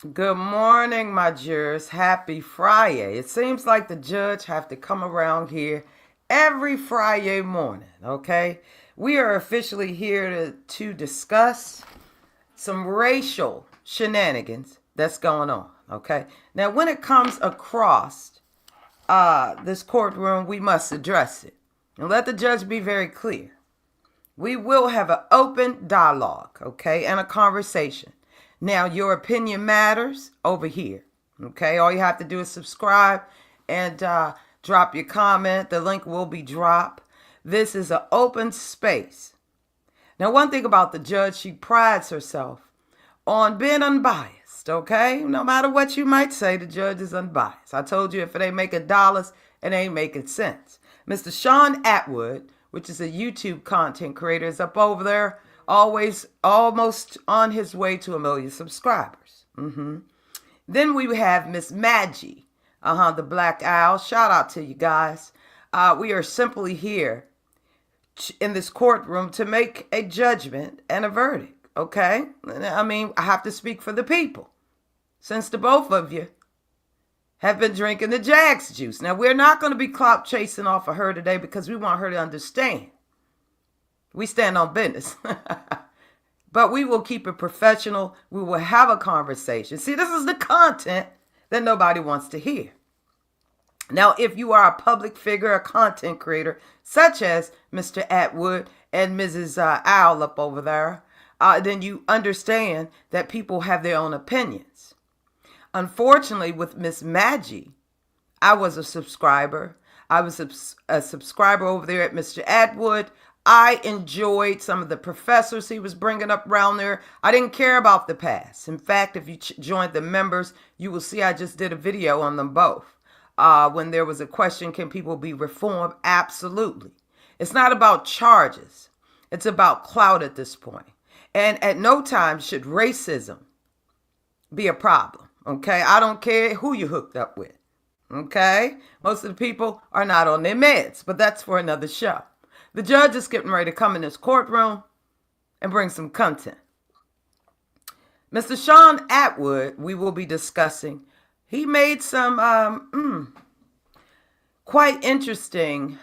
Good morning, my jurors. Happy Friday. It seems like the judge have to come around here every Friday morning, okay? We are officially here to discuss some racial shenanigans that's going on, okay? Now, when it comes across this courtroom, we must address it. And let the judge be very clear. We will have an open dialogue, okay, and a conversation. Now, your opinion matters over here, okay? All you have to do is subscribe and drop your comment. The link will be dropped. This is an open space. Now, one thing about the judge, she prides herself on being unbiased, okay? No matter what you might say, the judge is unbiased. I told you if it ain't making dollars, it ain't making sense. Mr. Shaun Attwood, which is a YouTube content creator, is up over there, always almost on his way to 1 million subscribers. Then we have Miss Madgie, the Black Owl. Shout out to you guys. We are simply here in this courtroom to make a judgment and a verdict, okay? I mean, I have to speak for the people, since the both of you have been drinking the Jags juice. Now, we're not going to be clout chasing off of her today because we want her to understand. We stand on business. But we will keep it professional. We will have a conversation. See, this is the content that nobody wants to hear. Now, if you are a public figure, a content creator, such as Mr. Attwood and Mrs. Owl up over there, then you understand that people have their own opinions. Unfortunately, with Miss Madgie, I was a subscriber. I was a subscriber over there at Mr. Attwood. I enjoyed some of the professors he was bringing up around there. I didn't care about the past. In fact, if you joined the members, you will see I just did a video on them both. When there was a question, can people be reformed? Absolutely. It's not about charges. It's about clout at this point. And at no time should racism be a problem. Okay? I don't care who you hooked up with. Okay? Most of the people are not on their meds, but that's for another show. The judge is getting ready to come in this courtroom and bring some content. Mr. Shaun Attwood, we will be discussing. He made some quite interesting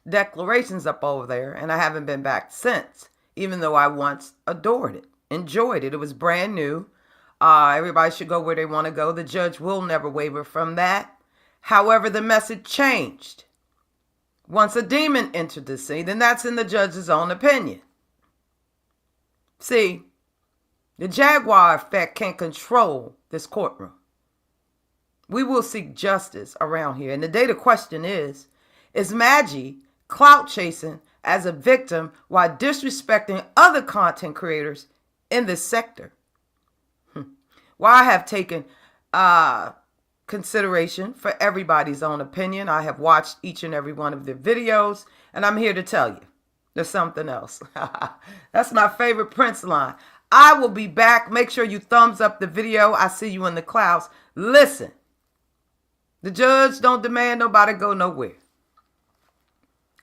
declarations up over there, and I haven't been back since, even though I once adored it, enjoyed it. It was brand new. Everybody should go where they want to go. The judge will never waver from that. However, the message changed. Once a demon entered the scene, then that's in the judge's own opinion. See, the Jaguar effect can't control this courtroom. We will seek justice around here. And the data question is Madgie clout chasing as a victim while disrespecting other content creators in this sector? Well, I have taken consideration for everybody's own opinion. I have watched each and every one of their videos, and I'm here to tell you there's something else. That's my favorite Prince line. I will be back. Make sure you thumbs up the video. I see you in the clouds. Listen, the judge don't demand nobody go nowhere.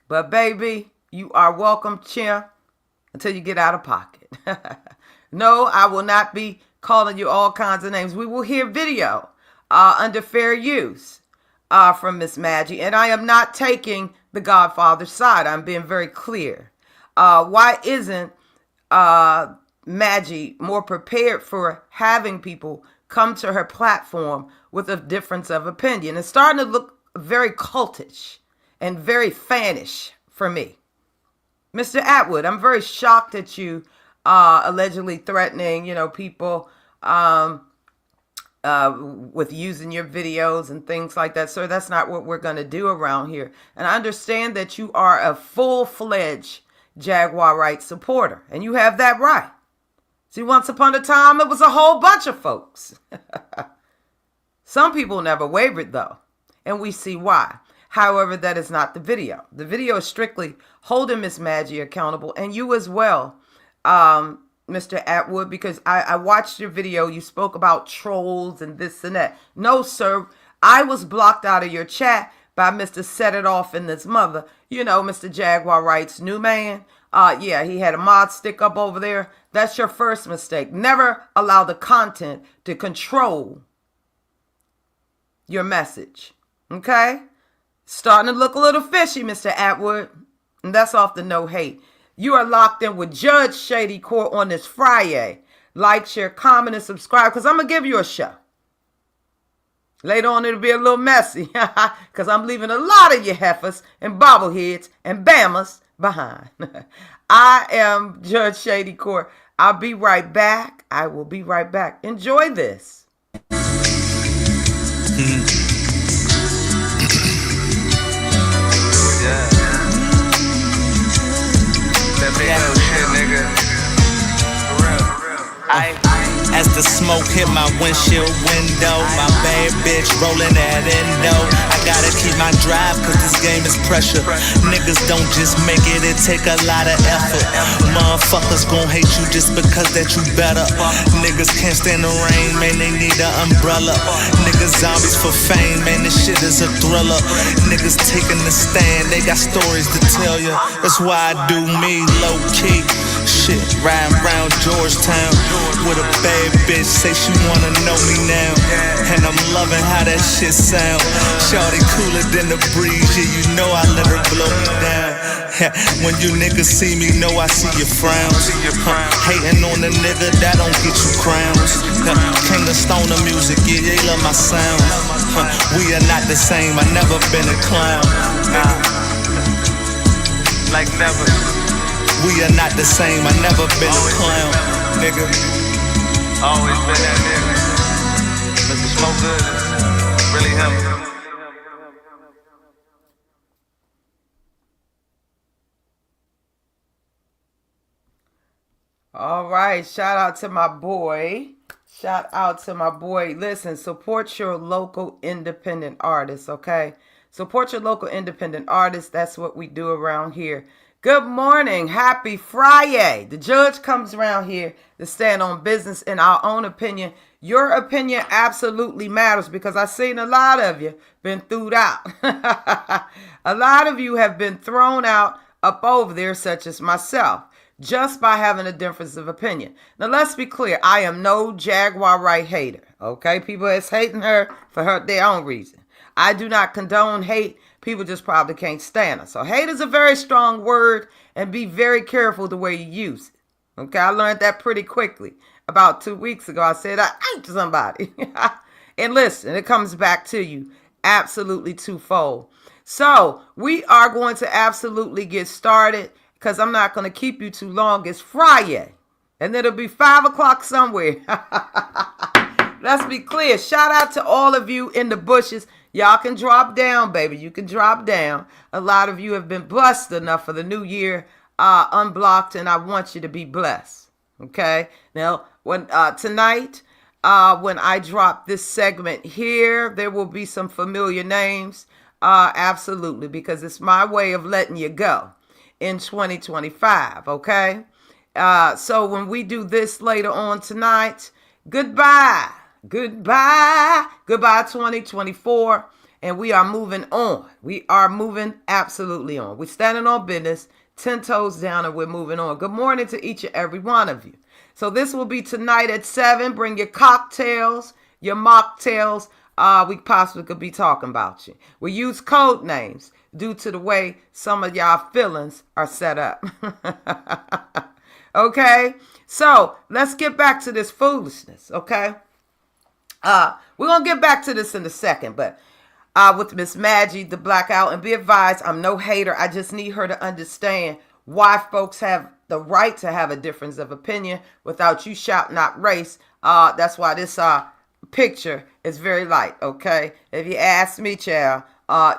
But baby, you are welcome, Chia, until you get out of pocket. No, I will not be calling you all kinds of names. We will hear video under fair use from Miss Madgie. And I am not taking the Godfather's side. I'm being very clear. Why isn't Madgie more prepared for having people come to her platform with a difference of opinion? It's starting to look very cultish and very fanish for me. Mr. Attwood, I'm very shocked at you allegedly threatening, people with using your videos and things like that. Sir, that's not what we're going to do around here. And I understand that you are a full-fledged Jaguar Wright supporter, and you have that right. See, once upon a time, it was a whole bunch of folks. Some people never wavered, though, and we see why. However, that is not the video. The video is strictly holding Miss Madgie accountable, and you as well, Mr. Attwood, because I watched your video. You spoke about trolls and this and that. No, sir. I was blocked out of your chat by Mr. Set It Off and this mother. Mr. Jaguar Wright's new man. Yeah, he had a mod stick up over there. That's your first mistake. Never allow the content to control your message. Okay? Starting to look a little fishy, Mr. Attwood. And that's off the no hate. You are locked in with Judge Shady Court on this Friday. Like, share, comment, and subscribe, because I'm going to give you a show. Later on, it'll be a little messy, because I'm leaving a lot of you heifers and bobbleheads and bammers behind. I am Judge Shady Court. I'll be right back. I will be right back. Enjoy this. Yeah. That big old shit, nigga. For real. As the smoke hit my windshield window, my bad bitch rolling that endo. I gotta keep my drive cause this game is pressure. Niggas don't just make it, it take a lot of effort. Motherfuckers gon' hate you just because that you better. Niggas can't stand the rain, man, they need an umbrella. Niggas zombies for fame, man, this shit is a thriller. Niggas taking the stand, they got stories to tell ya. That's why I do me low key. Shit, riding around Georgetown with a bad bitch, say she wanna know me now. And I'm loving how that shit sound. Shawty cooler than the breeze, yeah, you know I let her blow me down. When you niggas see me, know I see your frowns. Hating on the nigga, that don't get you crowns. King of stoner music, yeah, they love my sound. We are not the same, I never been a clown. Nah, like never. We are not the same, I never been a clown, nigga. Always been that nigga. Mr. Smoke Good, really him. All right, shout out to my boy. Shout out to my boy. Listen, support your local independent artists, okay? Support your local independent artists. That's what we do around here. Good morning. Happy Friday. The judge comes around here to stand on business in our own opinion. Your opinion absolutely matters because I've seen a lot of you been thrown out. A lot of you have been thrown out up over there, such as myself, just by having a difference of opinion. Now, let's be clear. I am no Jaguar Wright hater, okay? People is hating her for their own reason. I do not condone hate. People just probably can't stand her. So hate is a very strong word, and be very careful the way you use it. Okay, I learned that pretty quickly. About 2 weeks ago, I said, I hate somebody. And listen, it comes back to you absolutely twofold. So we are going to absolutely get started because I'm not going to keep you too long. It's Friday, and it'll be 5 o'clock somewhere. Let's be clear. Shout out to all of you in the bushes. Y'all can drop down, baby. You can drop down. A lot of you have been blessed enough for the new year, unblocked, and I want you to be blessed. Okay? Now, when tonight, when I drop this segment here, there will be some familiar names. Absolutely, because it's my way of letting you go in 2025. Okay? So when we do this later on tonight, goodbye. Goodbye 2024, and we are moving on. We are moving absolutely on. We're standing on business, 10 toes down, and we're moving on. Good morning to each and every one of you. So this will be tonight at 7. Bring your cocktails, your mocktails. We possibly could be talking about you. We use code names due to the way some of y'all feelings are set up. Okay? So let's get back to this foolishness, okay? We're going to get back to this in a second, but with Miss Madgie, the blackout, and be advised, I'm no hater. I just need her to understand why folks have the right to have a difference of opinion without you shouting out race. That's why this picture is very light, okay? If you ask me, child,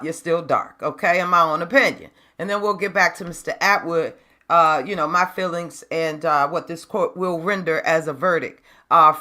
you're still dark, okay, in my own opinion. And then we'll get back to Mr. Attwood, my feelings and what this court will render as a verdict.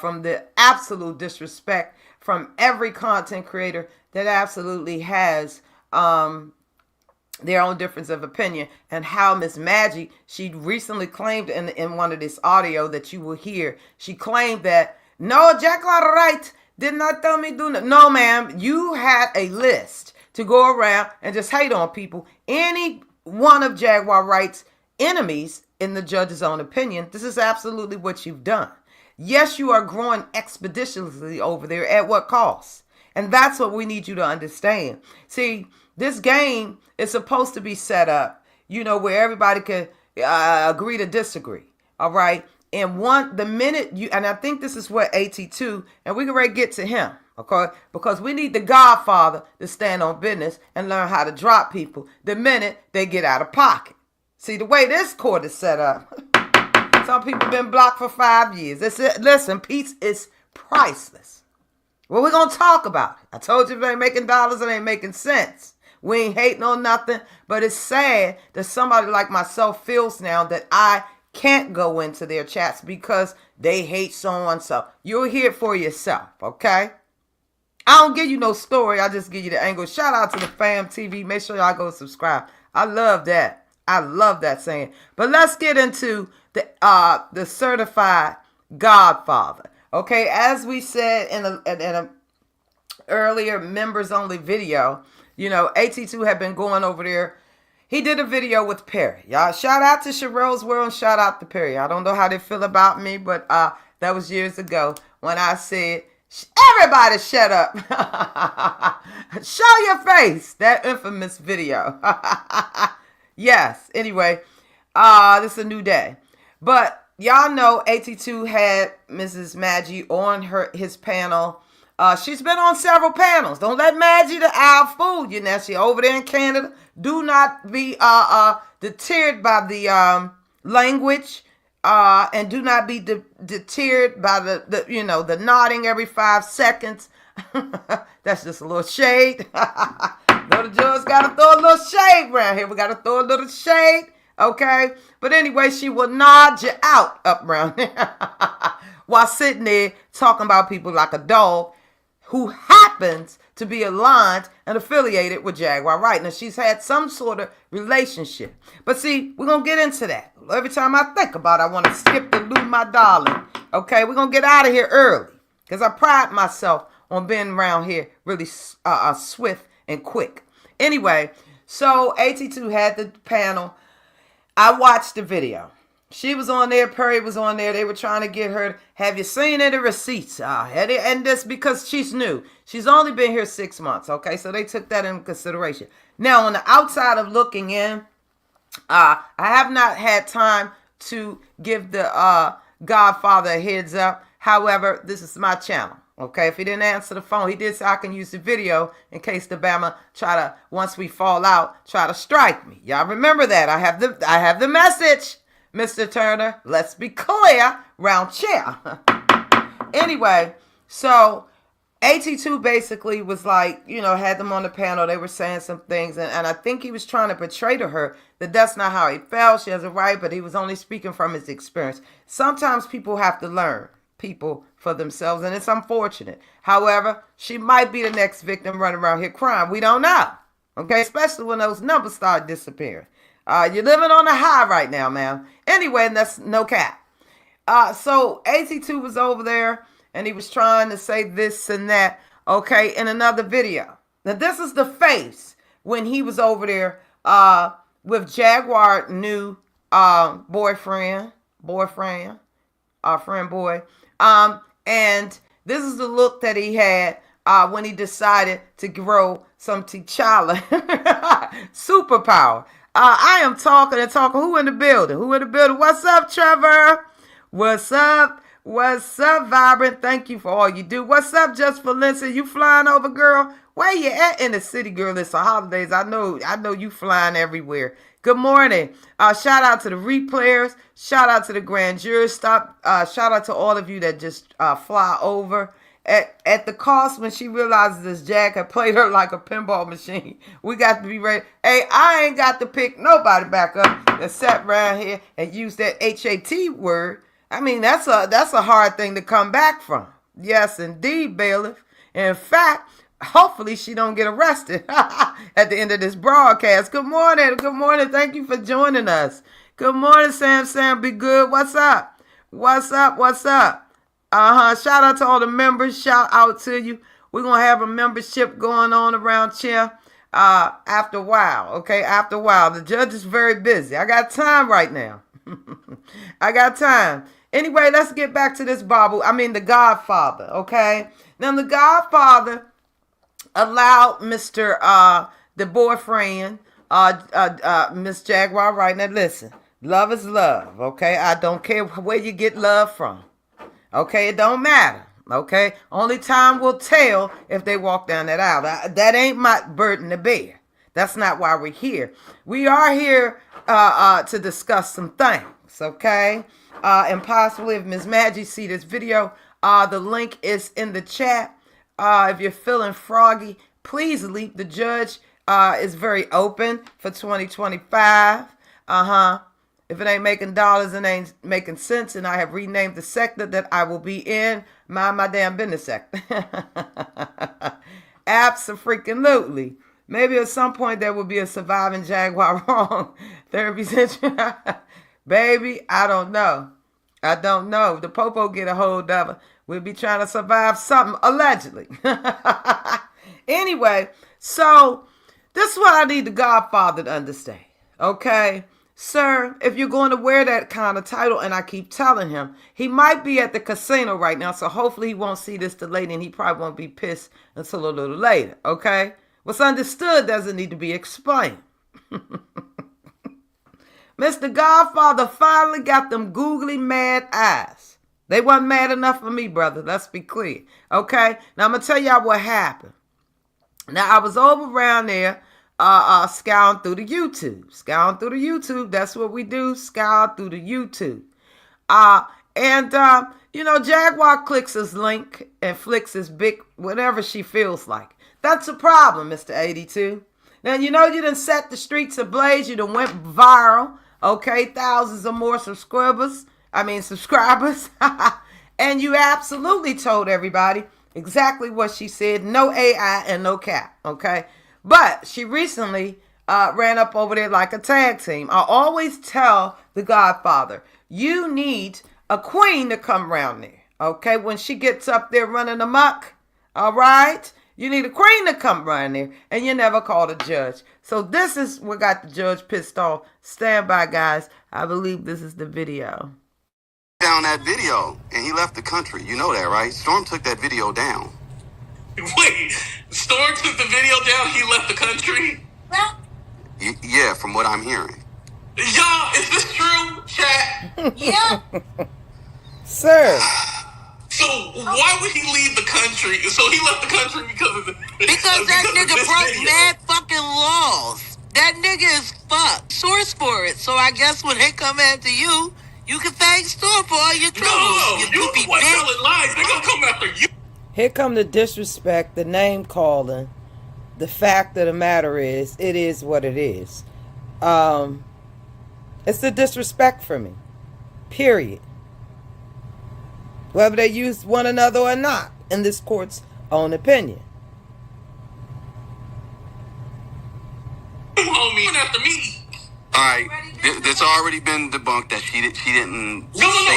From the absolute disrespect from every content creator that absolutely has their own difference of opinion, and how Miss Madgie, she recently claimed in one of this audio that you will hear, she claimed that, no, Jaguar Wright did not tell me do nothing. No, ma'am, you had a list to go around and just hate on people. Any one of Jaguar Wright's enemies, in the judge's own opinion, this is absolutely what you've done. Yes, you are growing expeditiously over there. At what cost? And that's what we need you to understand. See, this game is supposed to be set up, where everybody can agree to disagree. All right. And the minute and I think this is what AT2, and we can already get to him, okay? Because we need the Godfather to stand on business and learn how to drop people the minute they get out of pocket. See, the way this court is set up, some people have been blocked for 5 years. Listen, peace is priceless. Well, we're going to talk about it. I told you if it ain't making dollars, it ain't making sense. We ain't hating on nothing, but it's sad that somebody like myself feels now that I can't go into their chats because they hate so-and-so. You'll hear it for yourself, okay? I don't give you no story. I just give you the angle. Shout out to the Fam TV. Make sure y'all go subscribe. I love that. I love that saying. But let's get into the certified Godfather. Okay, as we said in a earlier members-only video, AT2 had been going over there. He did a video with Perry. Y'all, shout out to Sherelle's World and shout out to Perry. I don't know how they feel about me, but that was years ago when I said, everybody shut up. Show your face. That infamous video. Yes, anyway, this is a new day. But y'all know AT2 had Mrs. Madgie on his panel. She's been on several panels. Don't let Madgie the owl fool you. Now she over there in Canada. Do not be deterred by the language, and do not be deterred by the nodding every 5 seconds. That's just a little shade. No, the judge got to throw a little shade around here. We got to throw a little shade, okay? But anyway, she will nod you out up around there while sitting there talking about people like a dog who happens to be aligned and affiliated with Jaguar Wright. Now, she's had some sort of relationship. But see, we're going to get into that. Every time I think about it, I want to skip the loo, my darling. Okay, we're going to get out of here early because I pride myself on being around here really swift and quick. Anyway, so AT2 had the panel. I watched the video. She was on there. Perry was on there. They were trying to get her. Have you seen any receipts? And this because she's new. She's only been here 6 months. Okay, so they took that into consideration. Now, on the outside of looking in, I have not had time to give the Godfather a heads up. However, this is my channel. Okay, if he didn't answer the phone, he did say I can use the video in case the Bama try to, once we fall out, try to strike me. Y'all remember that. I have the message, Mr. Turner. Let's be clear, round chair. Anyway, so AT2 basically was like, had them on the panel. They were saying some things, and I think he was trying to portray to her that that's not how he felt. She has a right, but he was only speaking from his experience. Sometimes people have to learn people for themselves, and it's unfortunate. However, she might be the next victim running around here crying. We don't know. Okay, especially when those numbers start disappearing. You're living on a high right now, man. Anyway, and that's no cap. So AT2 was over there, and he was trying to say this and that, okay, in another video. Now, this is the face when he was over there with Jaguar new friend boy. And this is the look that he had when he decided to grow some T'Challa superpower. I am talking and talking. Who in the building? What's up, Trevor? What's up? Vibrant? Thank you for all you do. What's up, Just Valencia? You flying over, girl? Where you at in the city, girl? It's the holidays. I know you flying everywhere. Good morning. Shout out to the replayers. Shout out to the grand jurors. Shout out to all of you that just fly over. At the cost when she realizes this Jag had played her like a pinball machine. We got to be ready. Hey, I ain't got to pick nobody back up that sat around here and used that HAT word. I mean, that's a hard thing to come back from. Yes, indeed, bailiff. In fact, hopefully she don't get arrested at the end of this broadcast. Good morning. Thank you for joining us. Good morning, Sam. Be good. What's up? Shout out to all the members. Shout out to you. We're going to have a membership going on around here. after a while, okay? After a while. The judge is very busy. I got time right now. I got time. Anyway, let's get back to this the Godfather, okay? Now, the Godfather allowed Mr. The boyfriend, Miss Jaguar, right? Now, listen. Love is love, okay? I don't care where you get love from. Okay, it don't matter. Okay, only time will tell if they walk down that aisle. That ain't my burden to bear. That's not why we're here. We are here to discuss some things. Okay, and possibly if Miss Madgie see this video, the link is in the chat. If you're feeling froggy, please leave. The judge is very open for 2025. If it ain't making dollars and ain't making sense, and I have renamed the sector that I will be in, mind my damn business sector. Absolutely. Maybe at some point there will be a surviving Jaguar wrong therapy center. Baby, I don't know. I don't know. If the popo get a hold of it, we'll be trying to survive something, allegedly. Anyway, so this is what I need the Godfather to understand. Okay? Sir, if you're going to wear that kind of title, and I keep telling him, he might be at the casino right now, so hopefully he won't see this lady, and he probably won't be pissed until a little later, okay? What's understood doesn't need to be explained. Mr. Godfather finally got them googly mad eyes. They wasn't mad enough for me, brother. Let's be clear, okay? Now, I'm going to tell y'all what happened. Now, I was over around there, scouring through the YouTube. That's what we do, scour through the YouTube. Jaguar clicks his link and flicks his big, whatever she feels like. That's a problem, Mr. AT2. Now, you done set the streets ablaze. You done went viral, okay? Thousands or more subscribers. And you absolutely told everybody exactly what she said. No AI and no cap, okay? But she recently ran up over there like a tag team. I always tell the Godfather, you need a queen to come around there, okay? When she gets up there running amok, all right? You need a queen to come around there, and you never called a judge. So this is what got the judge pissed off. Stand by, guys. I believe this is the video. Down that video, and he left the country. You know that, right? Storm took that video down. Wait, Storm took the video down, he left the country? Yeah, from what I'm hearing. Y'all, is this true, chat? Yeah. Sir. So why would he leave the country? So he left the country because That nigga broke mad fucking laws. That nigga is fucked. Source for it. So I guess when they come after you, you can thank Storm for all your troubles. No, you the one telling lies. They gonna come after you. Here come the disrespect, the name calling. The fact of the matter is, it is what it is. It's the disrespect for me. Period. Whether they use one another or not, in this court's own opinion. Homie, after me. All right, it's already been debunked that she didn't say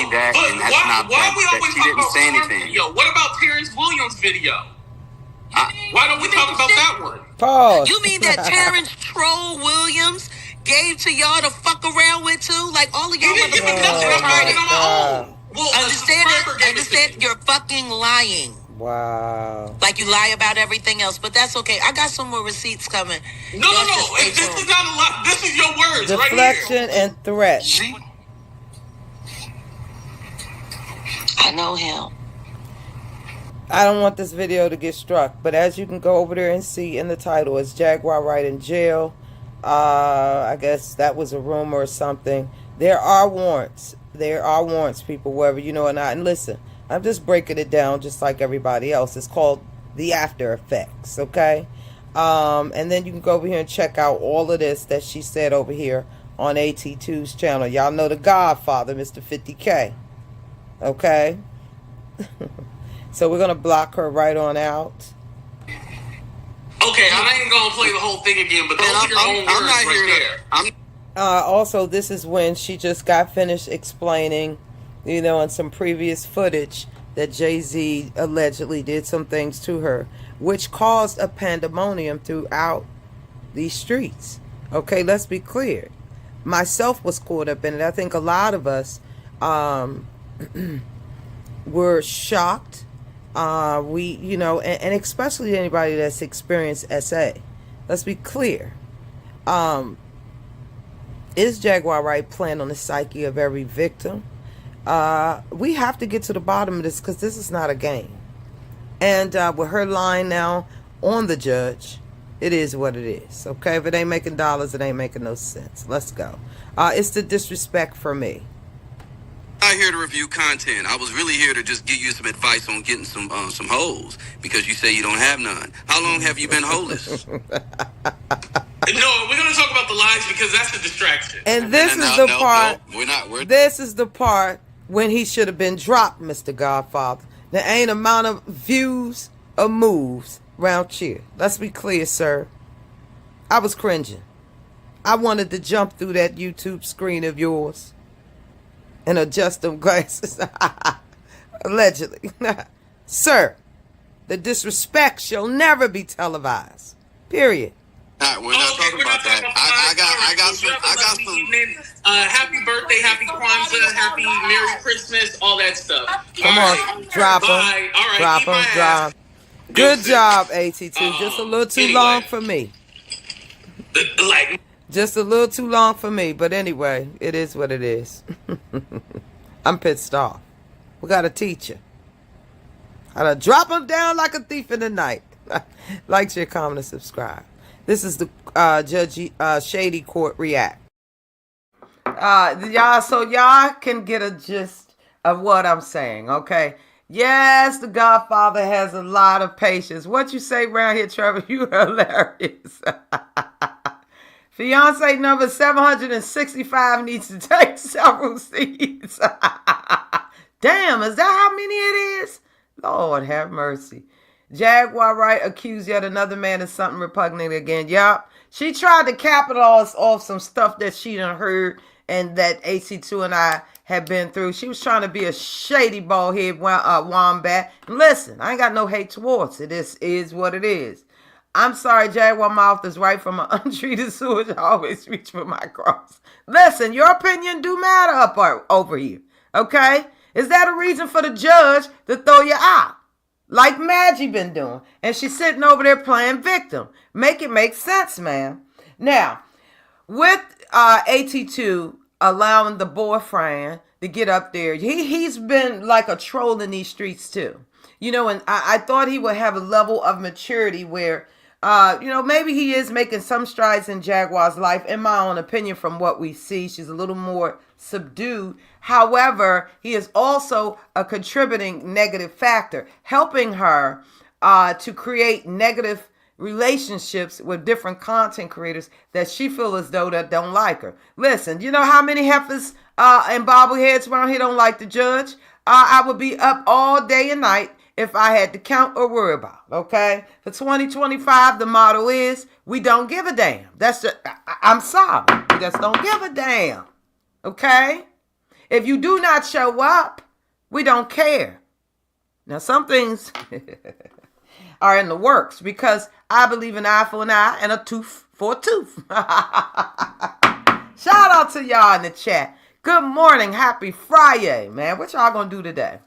that, but and that's not why we that always she talk didn't about say Storm's anything. video? What about Terrence Williams' video? Why don't we talk about that one? Pause. You mean that Terrence Troll Williams gave to y'all to fuck around with too? Like all of y'all He didn't give me nothing. I'm writing on my own. Well, Understand you're fucking lying. Wow. Like you lie about everything else, but that's okay. I got some more receipts coming. No. This is not a lie. This is your words Deflection right here. and threat. I know him. I don't want this video to get struck, but as you can go over there and see in the title, it's Jaguar Wright in jail. I guess that was a rumor or something. There are warrants. There are warrants, people, whether you know or not. And listen, I'm just breaking it down just like everybody else. It's called the after effects, okay? And then you can go over here and check out all of this that she said over here on AT2's channel. Y'all know the Godfather, Mr. 50K. Okay? So we're going to block her right on out. Okay, I ain't going to play the whole thing again, but those are your own words right there. Also, this is when she just got finished explaining, in some previous footage that Jay-Z allegedly did some things to her, which caused a pandemonium throughout these streets. Okay, let's be clear. Myself was caught up in it. I think a lot of us were shocked. And especially anybody that's experienced SA. Let's be clear. Is Jaguar Wright playing on the psyche of every victim? We have to get to the bottom of this because this is not a game. And with her lying now on the judge, it is what it is. Okay, if it ain't making dollars, it ain't making no sense. Let's go. It's the disrespect for me. I'm not here to review content. I was really here to just give you some advice on getting some hoes because you say you don't have none. How long have you been holeless? No, we're gonna talk about the lies because that's a distraction. And this is the part. This is the part when he should have been dropped, Mr. Godfather. There ain't amount of views or moves round here. Let's be clear, sir. I was cringing. I wanted to jump through that YouTube screen of yours and adjust them glasses. Allegedly. Sir, the disrespect shall never be televised. Period. We're not talking about that. I got some. Evening. Happy birthday, happy Kwanzaa, happy Merry Christmas, all that stuff. Come on, drop them. All right, Drop them, drop. Good job, AT2. Just a little too long for me. Just a little too long for me. But anyway, it is what it is. I'm pissed off. We got to teach you how to drop them down like a thief in the night. Like, share, comment, and subscribe. This is the Judge Shady Court React. Y'all, so y'all can get a gist of what I'm saying, okay? Yes, the Godfather has a lot of patience. What you say around here, Trevor? You hilarious. Fiance number 765 needs to take several seats. Damn, is that how many it is? Lord have mercy. Jaguar Wright accused yet another man of something repugnant again. Yup. She tried to capitalize off some stuff that she done heard and that AT2 and I had been through. She was trying to be a shady bald-head wombat. And listen, I ain't got no hate towards it. This is what it is. I'm sorry, Jaguar mouth is right from an untreated sewage. I always reach for my cross. Listen, your opinion do matter up over here. Okay? Is that a reason for the judge to throw you out? Like Madgie been doing. And she's sitting over there playing victim. Make it make sense, man. Now, with AT2 allowing the boyfriend to get up there, he's been like a troll in these streets too. You know, and I thought he would have a level of maturity where, maybe he is making some strides in Jaguar's life, in my own opinion, from what we see. She's a little more subdued. However, he is also a contributing negative factor, helping her to create negative relationships with different content creators that she feels as though that don't like her. Listen, you know how many heifers and bobbleheads around here don't like the judge? I would be up all day and night if I had to count or worry about, okay? For 2025, the motto is, we don't give a damn. I'm sorry. We just don't give a damn, okay? If you do not show up, we don't care. Now, some things are in the works because I believe an eye for an eye and a tooth for a tooth. Shout out to y'all in the chat. Good morning. Happy Friday, man. What y'all gonna do today?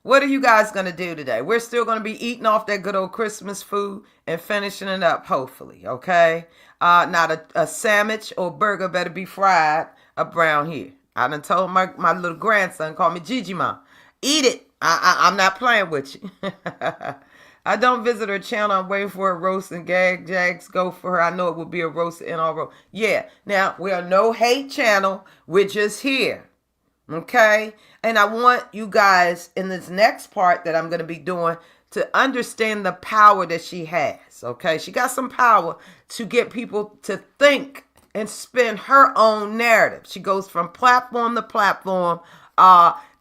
What are you guys going to do today? We're still going to be eating off that good old Christmas food and finishing it up, hopefully, okay? Not a sandwich or burger better be fried up around here. I done told my little grandson, call me Gigi Mom, eat it. I'm not playing with you. I don't visit her channel. I'm waiting for a roast and Jags go for her. I know it will be a roast and all roast. Yeah, now, we are no hate channel. We're just here. Okay? And I want you guys in this next part that I'm going to be doing to understand the power that she has. Okay? She got some power to get people to think and spin her own narrative. She goes from platform to platform.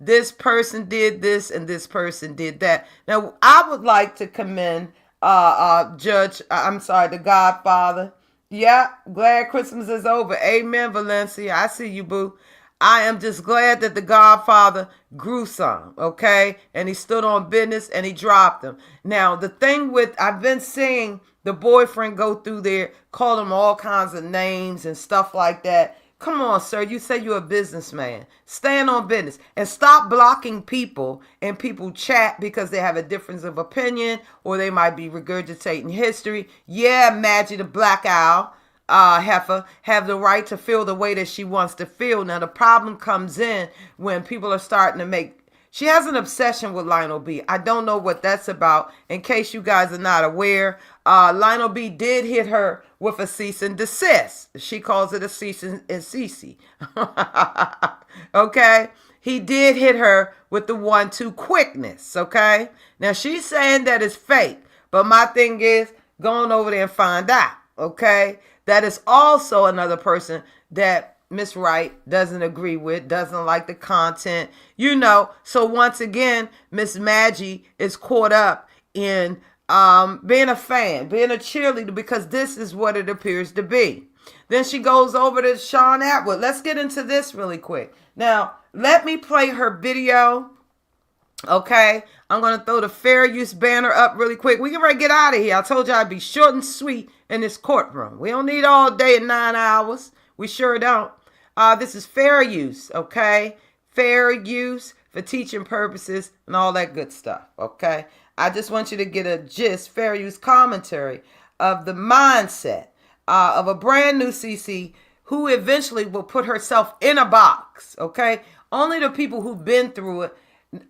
This person did this and this person did that. Now, I would like to commend the Godfather. Yeah, glad Christmas is over. Amen, Valencia. I see you, boo. I am just glad that the Godfather grew some, okay? And he stood on business and he dropped them. Now, the thing with, I've been seeing the boyfriend go through there, call him all kinds of names and stuff like that. Come on, sir. You say you're a businessman. Stand on business and stop blocking people and people chat because they have a difference of opinion or they might be regurgitating history. Yeah, Madgie the Black Owl. Heifer have the right to feel the way that she wants to feel. Now the problem comes in when people are starting to make, she has an obsession with Lionel B. I don't know what that's about. In case you guys are not aware, Lionel B did hit her with a cease and desist. She calls it a cease and cease. Okay, he did hit her with the 1-2 quickness. Okay, now she's saying that it's fake, but my thing is going over there and find out. Okay, that is also another person that Miss Wright doesn't agree with, doesn't like the content, you know. So once again, Miss Madgie is caught up in being a fan, being a cheerleader, because this is what it appears to be. Then she goes over to Shaun Attwood. Let's get into this really quick. Now, let me play her video. Okay, I'm going to throw the fair use banner up really quick. We can ready to get out of here. I told you I'd be short and sweet in this courtroom. We don't need all day and 9 hours. We sure don't. This is fair use, okay? Fair use for teaching purposes and all that good stuff, okay? I just want you to get a gist, fair use commentary of the mindset of a brand new CC who eventually will put herself in a box, okay? Only the people who've been through it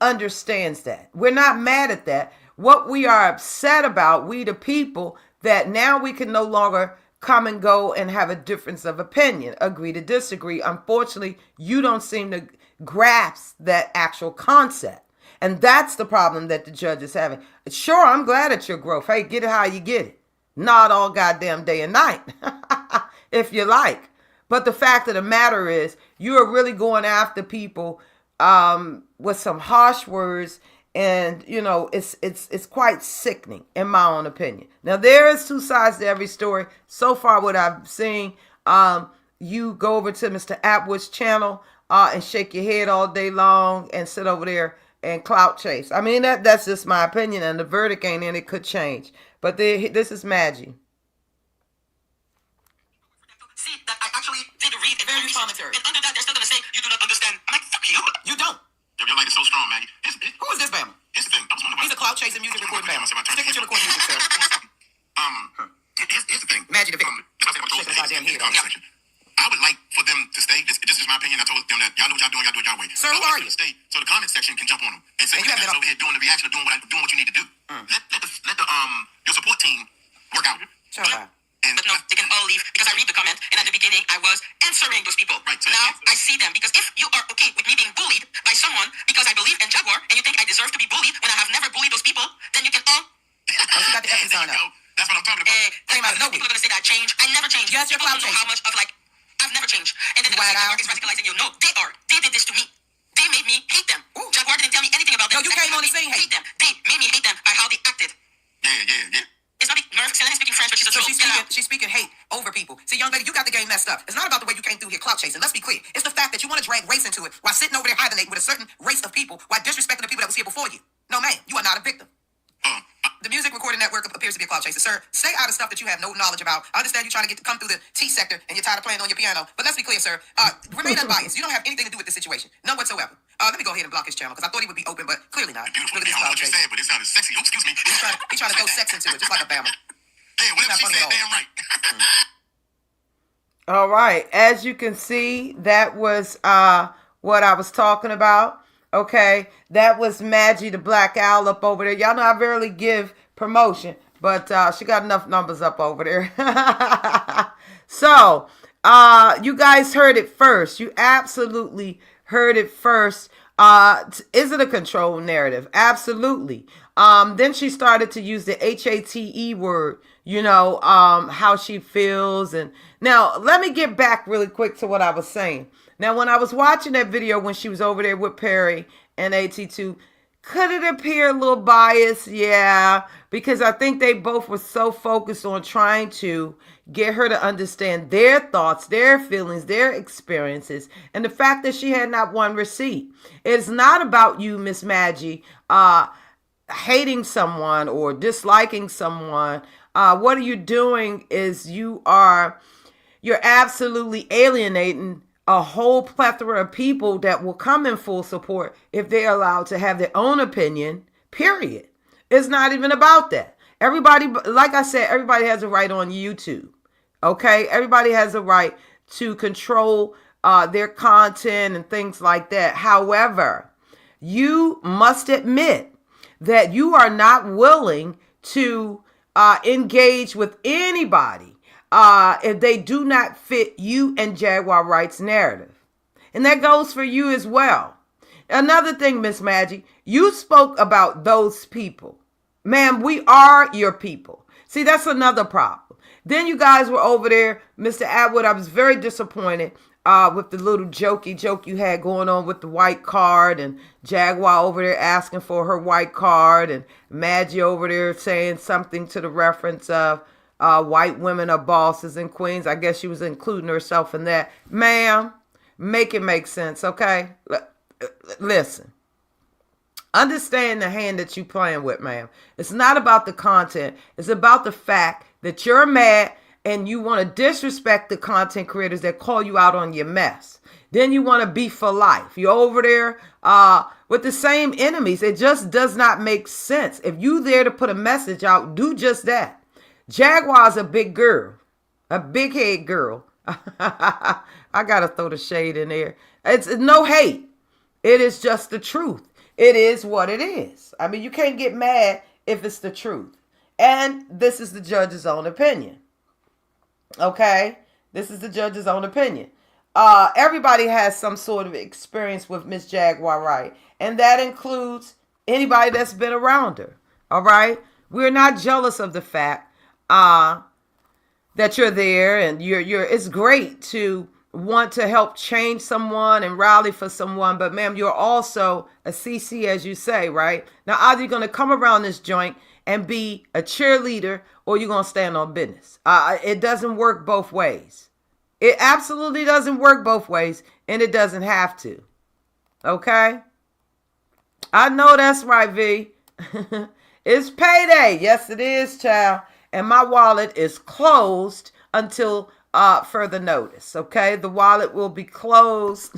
understands that. We're not mad at that. What we are upset about, we the people, that now we can no longer come and go and have a difference of opinion, agree to disagree. Unfortunately, you don't seem to grasp that actual concept. And that's the problem that the judge is having. Sure, I'm glad at your growth. Hey, get it how you get it. Not all goddamn day and night, if you like. But the fact of the matter is, you are really going after people with some harsh words, and you know it's quite sickening in my own opinion. Now there is two sides to every story. So far, what I've seen, you go over to Mr. Attwood's channel and shake your head all day long and sit over there and clout chase. I mean that's just my opinion, and the verdict ain't in. It could change, but this is Madgie. See that I actually did read a very commentary, and under that they're still gonna say you do not understand. I'm like, fuck you. You don't. Your light is so strong, Maggie. Who is this Bama? Here's the thing. I was wondering. He's a clout chasing music recording Bama. Stick with your recording music, sir. Here's the thing. Maggie the victim. Shaking the goddamn head. I would like for them to stay. This is my opinion. I told them that y'all know what y'all doing. Y'all do it y'all way. Sir, who are you? Stay so the comment section can jump on them and say, you have over here doing the reaction, or doing what you need to do. Let your support team work out. Sure. But no, they can all leave because I read the comment, and at the beginning I was answering those people. Right. So now I see them, because if you are okay with me being bullied by someone because I believe in Jaguar and you think I deserve to be bullied when I have never bullied those people, then you can all. You got the F sign up. That's what I'm talking about. Came out of nowhere. People are gonna say that I changed. I never changed. Yes, you're clout chasing. How much of like I've never changed. And then Jaguar is radicalizing you. No, they are. They did this to me. They made me hate them. Ooh. Jaguar didn't tell me anything about them. No, you came on the scene. Hate them. They made me hate them by how they acted. Yeah. It's not speaking French, but she's a troll. She's speaking hate over people. See, young lady, you got the game messed up. It's not about the way you came through here clout chasing. Let's be clear. It's the fact that you want to drag race into it while sitting over there hibernating with a certain race of people while disrespecting the people that was here before you. No, man, you are not a victim. The music recording network appears to be a clout chaser. Sir, stay out of stuff that you have no knowledge about. I understand you're trying to come through the T sector and you're tired of playing on your piano. But let's be clear, sir. Remain unbiased. You don't have anything to do with this situation. None whatsoever. Let me go ahead and block his channel because I thought he would be open, but clearly not. Beautiful. I don't know what you said, but it sounded sexy. Oh, excuse me. He's trying to throw sex into it, just like a Bama. Hey, whatever she said, damn right. All right. As you can see, that was what I was talking about. Okay. That was Madgie the Black Owl up over there. Y'all know I rarely give promotion, but she got enough numbers up over there. So, you guys heard it first. You absolutely heard it first. Is it a controlled narrative? Absolutely. Then she started to use the HATE word, you know, how she feels. And now let me get back really quick to what I was saying. Now, when I was watching that video when she was over there with Perry and AT2, Could it appear a little biased? Yeah, because I think they both were so focused on trying to get her to understand their thoughts, their feelings, their experiences, and the fact that she had not one receipt. It's not about you, Miss Madgie, hating someone or disliking someone. What are you doing is you're absolutely alienating a whole plethora of people that will come in full support if they're allowed to have their own opinion, period. It's not even about that. Everybody, like I said, everybody has a right on YouTube, okay? Everybody has a right to control their content and things like that. However, you must admit that you are not willing to engage with anybody if they do not fit you and Jaguar Wright's narrative. And that goes for you as well. Another thing, Miss Madgie, you spoke about those people. Ma'am, we are your people. See, that's another problem. Then you guys were over there, Mr. Attwood. I was very disappointed with the little joke you had going on with the white card, and Jaguar over there asking for her white card, and Madgie over there saying something to the reference of white women are bosses and queens. I guess she was including herself in that. Ma'am, make it make sense, okay? Listen. Understand the hand that you're playing with, ma'am. It's not about the content. It's about the fact that you're mad and you want to disrespect the content creators that call you out on your mess. Then you want to be for life. You're over there with the same enemies. It just does not make sense. If you there to put a message out, do just that. Jaguar's a big girl, a big head girl. I got to throw the shade in there. It's no hate. It is just the truth. It is what it is. I mean, you can't get mad if it's the truth. And this is the judge's own opinion. Okay? This is the judge's own opinion. Everybody has some sort of experience with Miss Jaguar Wright. And that includes anybody that's been around her. All right? We're not jealous of the fact that you're there, and it's great to want to help change someone and rally for someone, but ma'am, you're also a CC, as you say, right? Now, either you're going to come around this joint and be a cheerleader, or you're going to stand on business. It doesn't work both ways. It absolutely doesn't work both ways, and it doesn't have to. Okay? I know that's right, V. It's payday. Yes, it is, child. And my wallet is closed until further notice. Okay, the wallet will be closed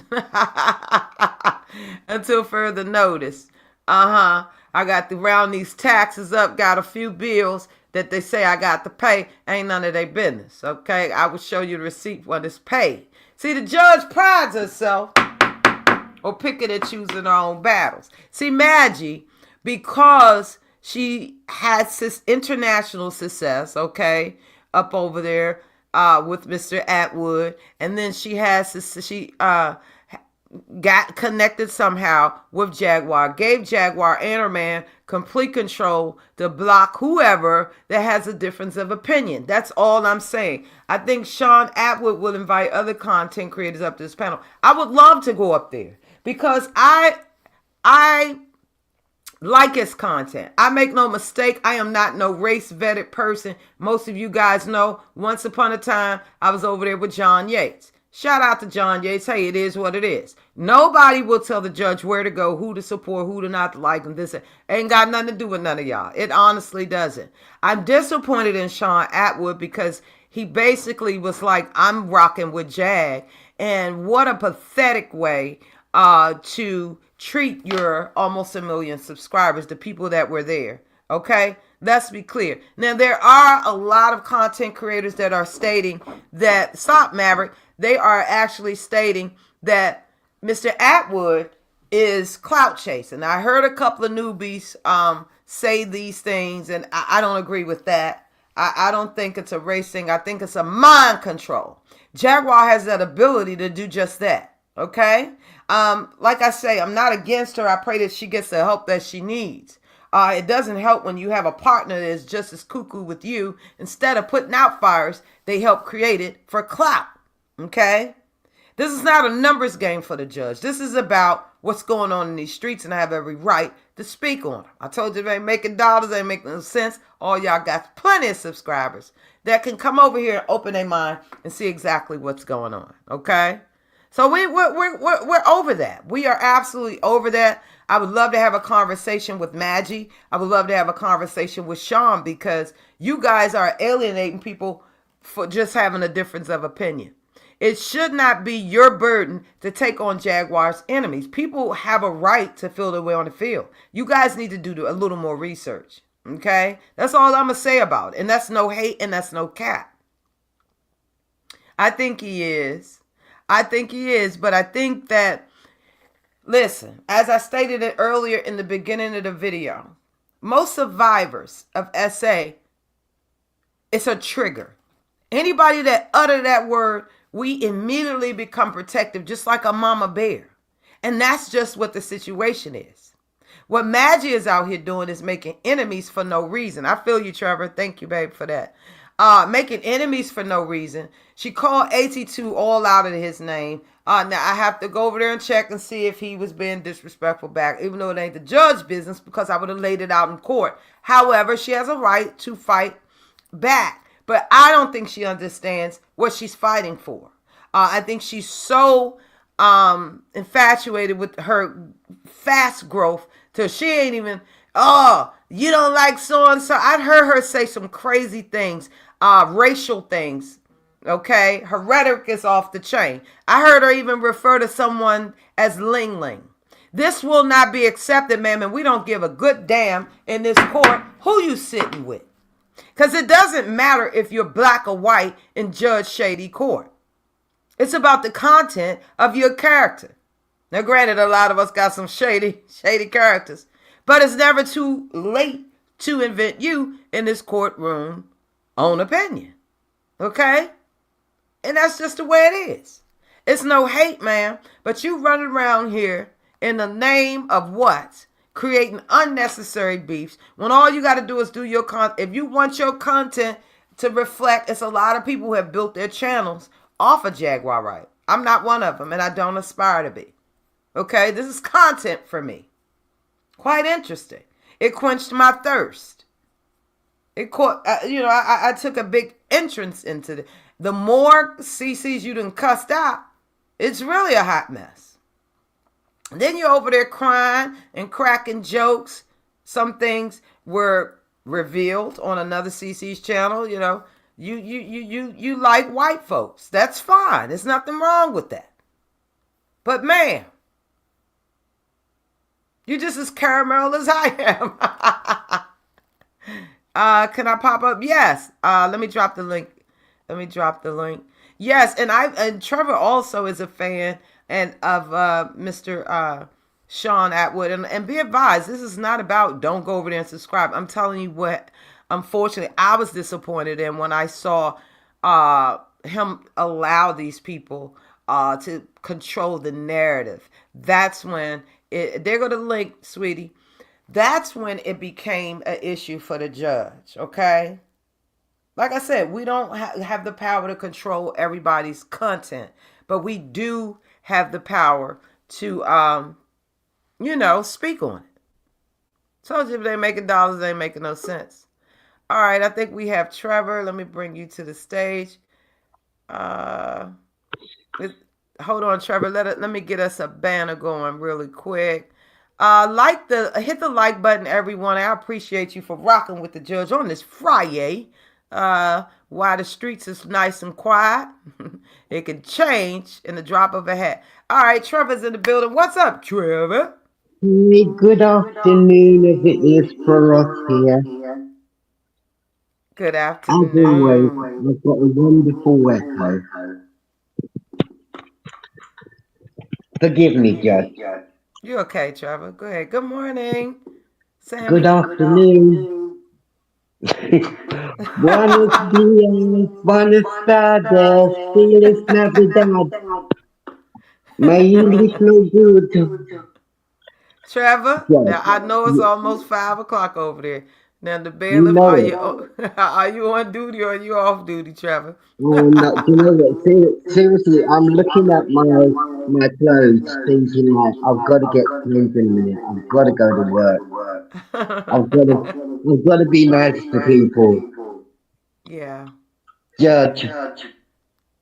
until further notice. I got to round these taxes up. Got a few bills that they say I got to pay. Ain't none of their business. Okay, I will show you the receipt when it's paid. See, the judge prides herself or picking and choosing her own battles. See, Madgie, because she had international success, okay, up over there with Mr. Attwood, and then she got connected somehow with Jaguar, gave Jaguar and her man complete control to block whoever that has a difference of opinion. That's all I'm saying. I think Shaun Attwood will invite other content creators up to this panel. I would love to go up there because I like his content. I make no mistake. I am not no race vetted person. Most of you guys know once upon a time I was over there with John Yates. Shout out to John Yates. Hey, it is what it is. Nobody will tell the judge where to go, who to support, who to not like, and this ain't got nothing to do with none of y'all. It honestly doesn't. I'm disappointed in Shaun Attwood because he basically was like, I'm rocking with Jag. And what a pathetic way to treat your almost 1 million subscribers, the people that were there. Okay? Let's be clear. Now, there are a lot of content creators that are stating that, stop Maverick, they are actually stating that Mr. Attwood is clout chasing. I heard a couple of newbies say these things, and I don't agree with that. I don't think it's a race thing. I think it's a mind control. Jaguar has that ability to do just that. Okay? Like I say, I'm not against her. I pray that she gets the help that she needs. It doesn't help when you have a partner that is just as cuckoo with you. Instead of putting out fires, they help create it for clout. Okay? This is not a numbers game for the judge. This is about what's going on in these streets, and I have every right to speak on them. I told you they ain't making dollars, they ain't making no sense. All y'all got plenty of subscribers that can come over here and open their mind and see exactly what's going on. Okay? So we're over that. We are absolutely over that. I would love to have a conversation with Madgie. I would love to have a conversation with Shaun, because you guys are alienating people for just having a difference of opinion. It should not be your burden to take on Jaguar's enemies. People have a right to feel their way on the field. You guys need to do a little more research. Okay? That's all I'm going to say about it. And that's no hate and that's no cap. I think he is. But I think that, listen, as I stated it earlier in the beginning of the video, most survivors of SA, it's a trigger. Anybody that utter that word, we immediately become protective, just like a mama bear. And that's just what the situation is. What Madgie is out here doing is making enemies for no reason. I feel you, Trevor. Thank you, babe, for that. Making enemies for no reason. She called AT2 all out of his name. Now, I have to go over there and check and see if he was being disrespectful back, even though it ain't the judge's business, because I would have laid it out in court. However, she has a right to fight back. But I don't think she understands what she's fighting for. I think she's so infatuated with her fast growth till she ain't even, you don't like so-and-so. I'd heard her say some crazy things, racial things, okay? Her rhetoric is off the chain. I heard her even refer to someone as Ling Ling. This will not be accepted, ma'am, and we don't give a good damn in this court who you sitting with. Because it doesn't matter if you're black or white in Judge Shady Court. It's about the content of your character. Now, granted, a lot of us got some shady characters. But it's never too late to invent you in this courtroom own opinion. Okay? And that's just the way it is. It's no hate, man. But you running around here in the name of what? Creating unnecessary beefs, when all you got to do is do your content. If you want your content to reflect, it's a lot of people who have built their channels off of Jaguar Wright. I'm not one of them, and I don't aspire to be. Okay, this is content for me. Quite interesting. It quenched my thirst. It caught, I took a big entrance into it. The more CCs you done cussed out, it's really a hot mess. Then you're over there crying and cracking jokes. Some things were revealed on another CC's channel. You know, you like white folks. That's fine. There's nothing wrong with that. But man, you're just as caramel as I am. Can I pop up? Yes. Let me drop the link. Yes, and Trevor also is a fan of Mr. Shaun Attwood. And be advised, this is not about don't go over there and subscribe. I'm telling you what, unfortunately, I was disappointed in when I saw him allow these people to control the narrative. That's when, there go the link, sweetie. That's when it became an issue for the judge, okay? Like I said, we don't have the power to control everybody's content, but we do have the power to, speak on it. Told you if they making dollars, they ain't making no sense. All right, I think we have Trevor. Let me bring you to the stage. Hold on, Trevor. Let me get us a banner going really quick. Hit the like button, everyone. I appreciate you for rocking with the judge on this Friday. While the streets is nice and quiet, it can change in the drop of a hat. All right, Trevor's in the building. What's up, Trevor? Hey, good afternoon, as it is for us here. Good As afternoon. always, I've got a wonderful echo. Forgive me, Judge. You okay, Trevor? Go ahead. Good morning, Sammy. Good afternoon. Buenos dias, buenas tardes, feliz Navidad. May you live no good. Trevor, Yes. now I know it's almost 5 o'clock over there. Now the You bailiff, know are it. you are you on duty or are you off duty, Trevor? No, do you know what? Seriously, I'm looking at my clothes, thinking like, I've got to get clothes in a minute. I've got to go to work. I've got to, I've got to be nice to people. Yeah, Judge,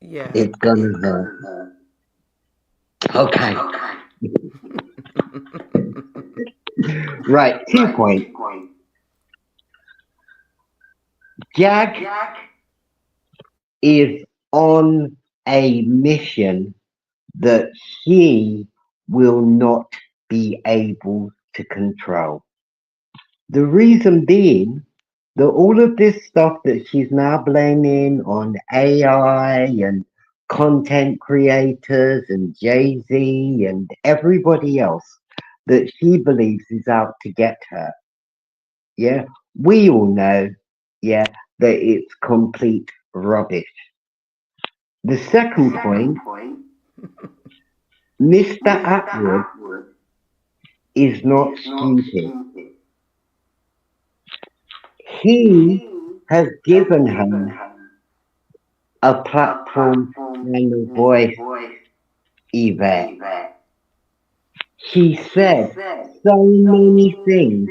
yeah. it's gonna hurt. Okay, right. 2 points. Jag is on a mission that he will not be able to control. The reason being that all of this stuff that she's now blaming on AI and content creators and Jay Z and everybody else that she believes is out to get her, yeah, we all know, yeah, that it's complete rubbish. The second point, Mr. Attwood is not stupid. He has given her a platform and a voice, Yvette. She said so many things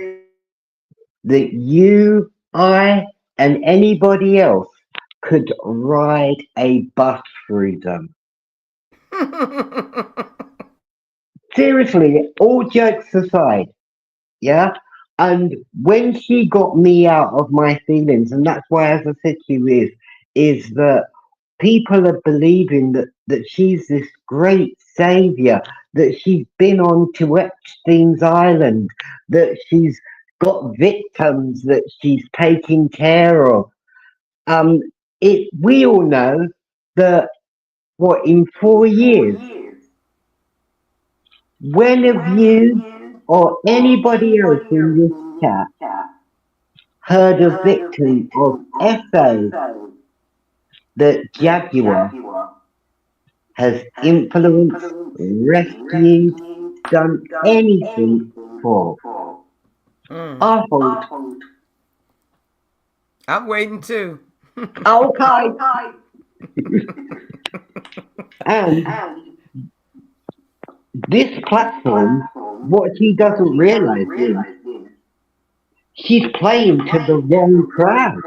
that you, I, and anybody else could ride a bus through them. Seriously, all jokes aside, yeah? And when she got me out of my feelings, and that's why, as I said to you, is that people are believing that she's this great savior, that she's been on to Epstein's Island, that she's got victims that she's taking care of. Um, we all know that what in 4 years, when have you or anybody else in this chat heard a victim of essays that Jaguar has influenced, rescued, done anything for? Mm. I hold. I'm waiting too. Okay. And this platform, what he doesn't realize is she's playing to the wrong crowd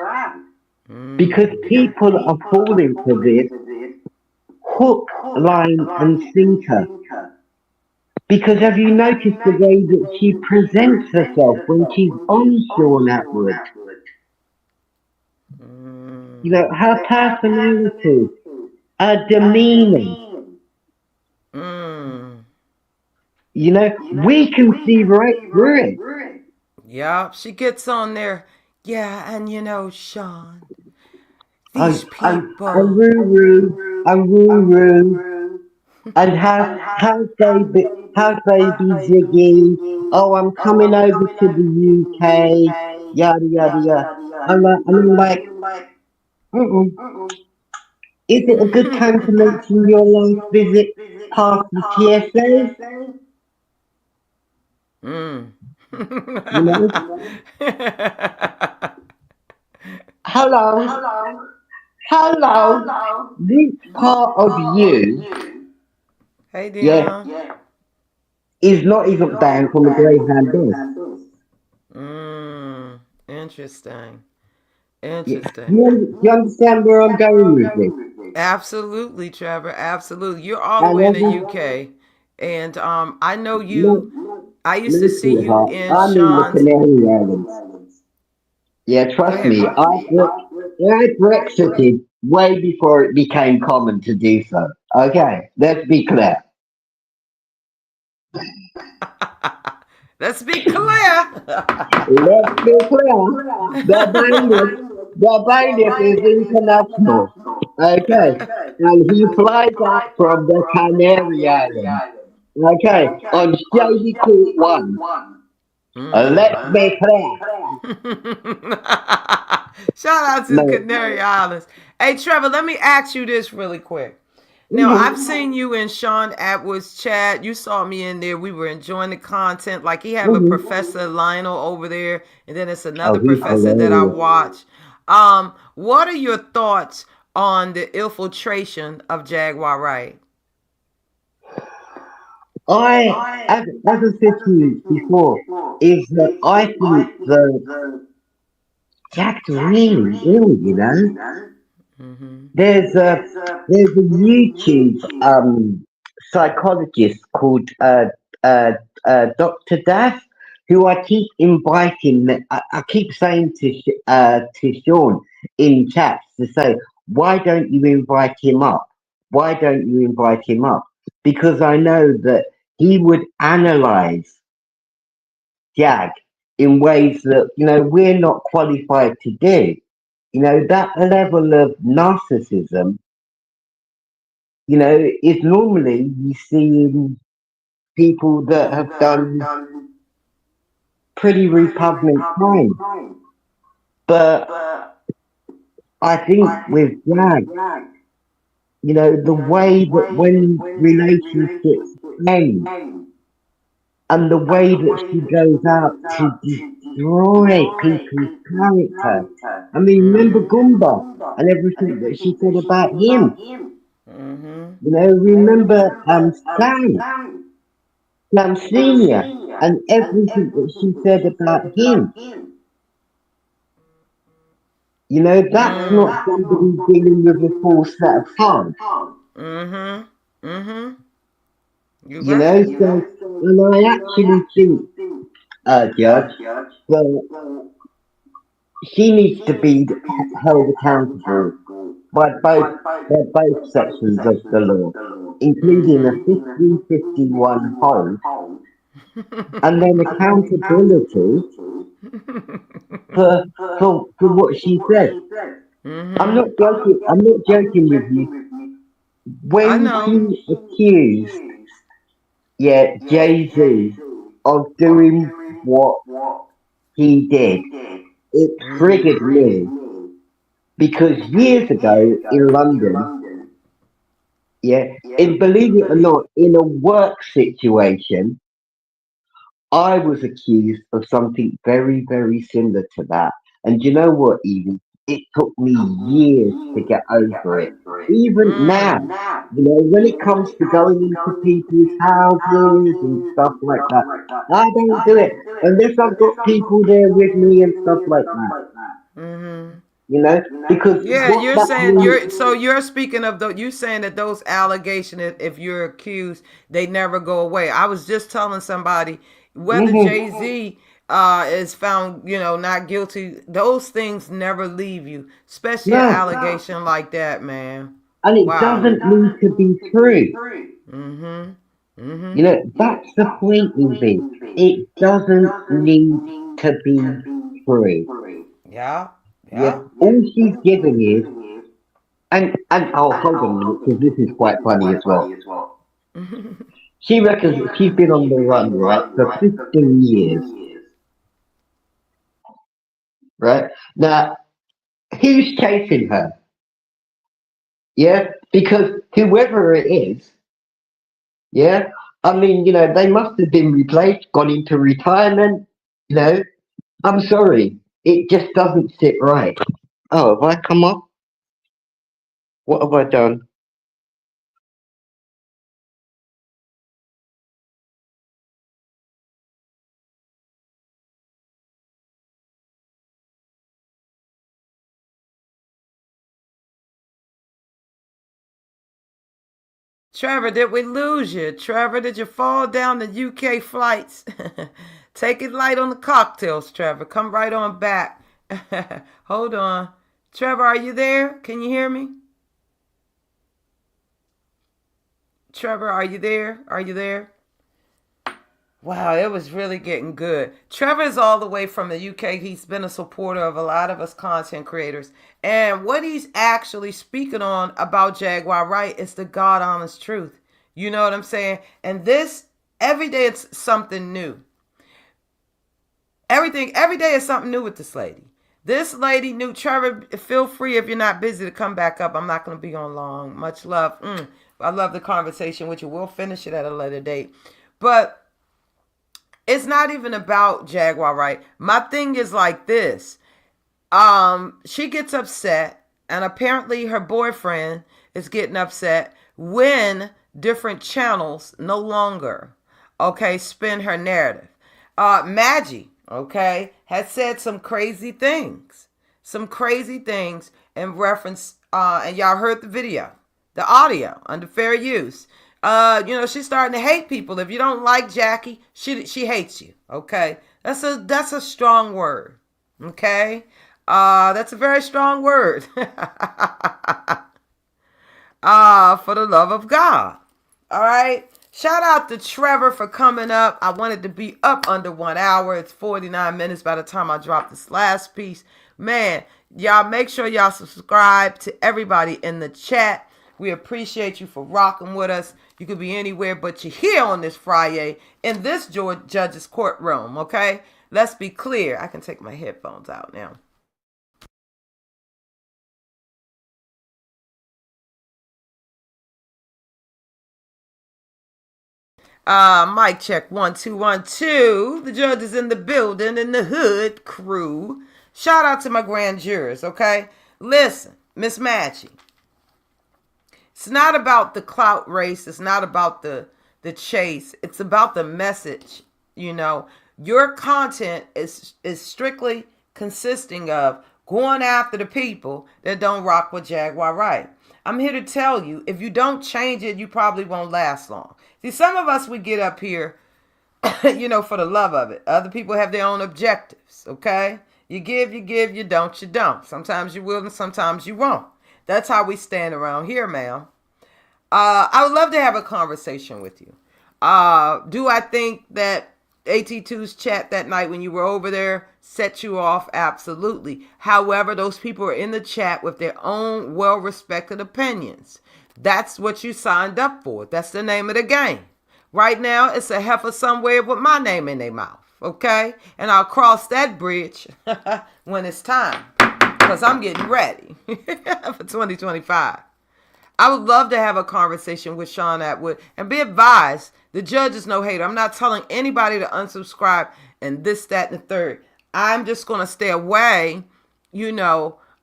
because Mm. people are falling for this hook, line, and sinker. Because have you noticed the way that she presents herself when she's on Shaun Attwood? You Mm. know, her personality, her demeanor. Mm. You know, we can see right through it. Yeah, she gets on there. Yeah, and you know, Shaun, these And people. Ruru, and Ruru, and how's baby Ziggy? Oh, I'm coming over to the UK, yada yada yada. I'm like, mm-mm. Is it a good time to mention your last visit past the TSA? Mm. You know, hello, hello. This part of you, Hey, yeah, Dion. is not even banned from a Greyhound bus. Mm. Interesting. Yeah. Interesting. You understand where I'm going with this? Absolutely, Trevor. Absolutely. You're all the And way in the every, UK. And I know no, you. I used to no, see you sweetheart, in I'm in the Sean's. Canary Islands. Yeah, Go trust ahead, me, bro. I Brexited way before it became common to do so. Okay, let's be clear. Let's be clear. Let's be clear. The bailiff is international. Okay, and he flies out from the Canary Islands. Okay, on Shady Court 1. Mm. Let's be clear. Shout out to the No, Canary Islands. Hey, Trevor, let me ask you this really quick. Now, I've seen you in Shaun Attwood's chat. You saw me in there. We were enjoying the content. Like he have a Professor Lionel over there, and then it's another Oh, he's professor that I hilarious. watch. What are your thoughts on the infiltration of Jaguar Wright? As I said to you before, is that I think the Jack's really ill, you know. Mm-hmm. There's a YouTube psychologist called Dr. Das who I keep inviting. I keep saying to Shaun in chats to say, why don't you invite him up? Why don't you invite him up? Because I know that he would analyze Jag in ways that we're not qualified to do. That level of narcissism, is normally you see in people that have done pretty repugnant crimes. But I think with Jag, the way that when relationships end and the way that she goes out to destroy people's character. I mean, remember Gumba and everything that she said about him. Mm-hmm. Remember Sam Senior, and everything that she said about him. That's not somebody dealing with a full set of cards. Mm-hmm. Mm-hmm. You're You right. know, so, and I actually think, Judge, that she needs to be held accountable by both sections of the law, including a 1551 hold, and then accountability for what she said. I'm Mm-hmm. not joking. I'm not joking with you. I When know. she accused, Jay-Z of doing what he did, it Mm-hmm. triggered me because years ago in London, and believe it or not, in a work situation, I was accused of something very, very similar to that. And you know what, Evie? It took me years to get over it. Even now, Mm. when it comes to going into people's houses and stuff like that, I don't do it unless I've got people there with me and stuff like that. Mm-hmm. Because Yeah, what you're that saying means, you're speaking of you saying that those allegations, if you're accused, they never go away. I was just telling somebody whether mhm, Jay-Z is found, not guilty, those things never leave you, especially an no, allegation like that, man. and it Wow. doesn't need to be true. Mm-hmm. Mm-hmm. That's the point, Evie. It doesn't need to be true. Yeah. Yeah, Yeah. all she's giving is, and oh, hold on a minute, because this is quite funny as well. She reckons that she's been on the run, right, for 15 years, right? Now, who's chasing her? Yeah, because whoever it is, yeah, I mean, they must have been replaced, gone into retirement, you know. I'm sorry, it just doesn't sit right. Oh, have I come off? What have I done? Trevor, did we lose you? Trevor, did you fall down the UK flights? Take it light on the cocktails, Trevor. Come right on back. Hold on. Trevor, are you there? Can you hear me? Trevor, are you there? Are you there? Wow, it was really getting good. Trevor is all the way from the UK. He's been a supporter of a lot of us content creators. And what he's actually speaking on about Jaguar Wright is the God honest truth. You know what I'm saying? And this, every day it's something new. Every day is something new with this lady. This lady knew. Trevor, feel free if you're not busy to come back up. I'm not going to be on long. Much love. I love the conversation with you. We'll finish it at a later date. But it's not even about Jaguar, right? My thing is like this. She gets upset, and apparently her boyfriend is getting upset when different channels no longer, spin her narrative. Madgie, has said some crazy things in reference, and y'all heard the audio under fair use. She's starting to hate people. If you don't like Jackie, she hates you. Okay, that's a strong word. Okay, that's a very strong word. For the love of God. All right. Shout out to Trevor for coming up. I wanted to be up under 1 hour. It's 49 minutes by the time I drop this last piece. Man, y'all make sure y'all subscribe to everybody in the chat. We appreciate you for rocking with us. You could be anywhere, but you're here on this Friday in this judge's courtroom, okay? Let's be clear. I can take my headphones out now. Mic check 1 2 1 2. The judge is in the building in the hood crew. Shout out to my grand jurors, okay? Listen, Miss Madgie. It's not about the clout race. It's not about the chase. It's about the message. Your content is strictly consisting of going after the people that don't rock with Jaguar Wright. I'm here to tell you, if you don't change it, you probably won't last long. See, some of us, we get up here, for the love of it. Other people have their own objectives, okay? You give, you don't, you don't. Sometimes you will and sometimes you won't. That's how we stand around here, ma'am. I would love to have a conversation with you. Do I think that AT2's chat that night when you were over there set you off? Absolutely. However, those people are in the chat with their own well-respected opinions. That's what you signed up for. That's the name of the game. Right now, it's a heifer somewhere with my name in their mouth, okay? And I'll cross that bridge when it's time, because I'm getting ready for 2025. I would love to have a conversation with Shaun Attwood, and be advised, the judge is no hater. I'm not telling anybody to unsubscribe and this, that, and the third. I'm just going to stay away,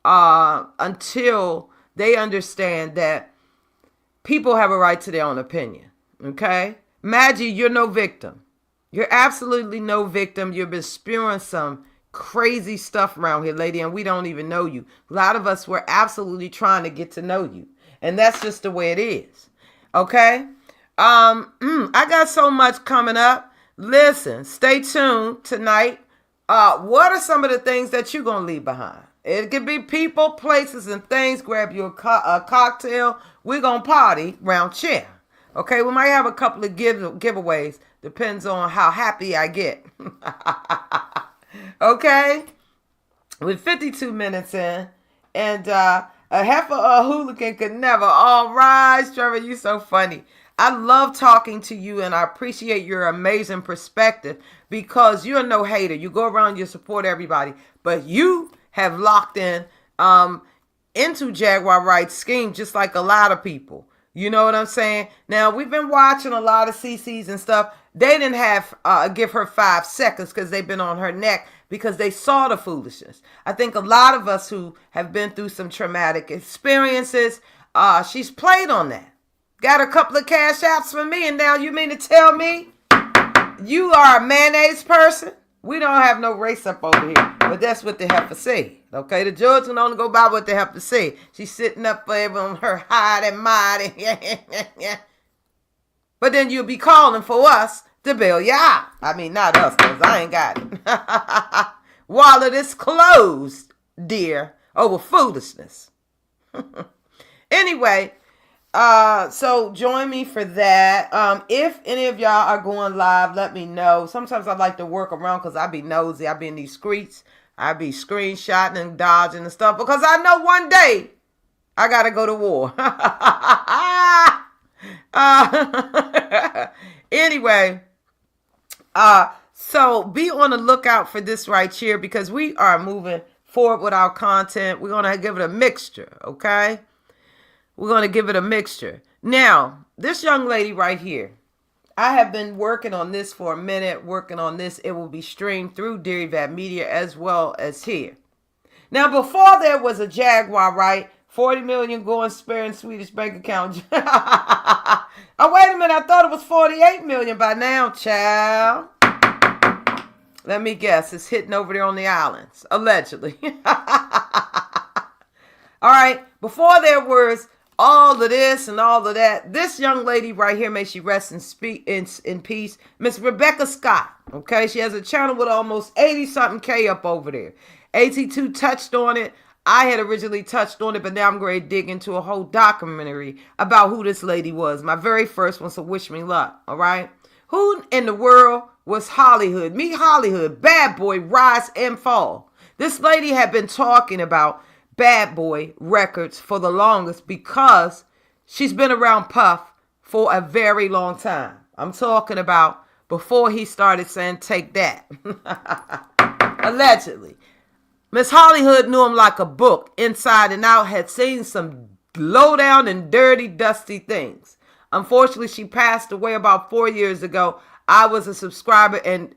until they understand that people have a right to their own opinion, okay? Madgie, you're no victim. You're absolutely no victim. You've been spewing some crazy stuff around here, lady, and we don't even know you. A lot of us were absolutely trying to get to know you, and that's just the way it is, okay? I got so much coming up. Listen, stay tuned tonight. What are some of the things that you're going to leave behind? It could be people, places, and things. Grab you a cocktail. We're going to party round chair. Okay, we might have a couple of giveaways. Depends on how happy I get. Okay? We're 52 minutes in. And a heifer or a hooligan could never. All rise, Trevor, you so funny. I love talking to you, and I appreciate your amazing perspective, because you're no hater. You go around, you support everybody. But you have locked in into Jaguar Wright's scheme, just like a lot of people. You know what I'm saying? Now, we've been watching a lot of CCs and stuff. They didn't have give her 5 seconds because they've been on her neck, because they saw the foolishness. I think a lot of us who have been through some traumatic experiences, she's played on that. Got a couple of cash apps for me, and now you mean to tell me you are a mayonnaise person? We don't have no race up over here, but that's what the heifer say. Okay, the judge will only go by what the heifer say. She's sitting up there on her hide and mighty. But then you'll be calling for us to bail you out. I mean, not us, because I ain't got it. Wallet is closed, dear, over foolishness. Anyway, so join me for that. If any of y'all are going live, let me know. Sometimes I like to work around because I be nosy. I be in these streets. I be screenshotting and dodging and stuff, because I know one day I got to go to war. Anyway, so be on the lookout for this right here, because we are moving forward with our content. We're going to give it a mixture, okay? We're going to give it a mixture. Now, this young lady right here, I have been working on this for a minute, working on this. It will be streamed through Derivat Media as well as here. Now, before there was a Jaguar, right? 40 million going spare in Swedish bank account. Oh, wait a minute. I thought it was 48 million by now, child. Let me guess. It's hitting over there on the islands, allegedly. All right. Before there was all of this and all of that, this young lady right here, may she rest in peace, Miss Rebecca Scott. Okay. She has a channel with almost 80-something K up over there. AT2 touched on it. I had originally touched on it, but now I'm going to dig into a whole documentary about who this lady was. My very first one, so wish me luck, all right? Who in the world was Hollywood? Meet Hollywood, Bad Boy, Rise and Fall. This lady had been talking about Bad Boy Records for the longest because she's been around Puff for a very long time. I'm talking about before he started saying, take that. Allegedly. Miss Hollywood knew him like a book, inside and out, had seen some low down and dirty, dusty things. Unfortunately, she passed away about 4 years ago. I was a subscriber and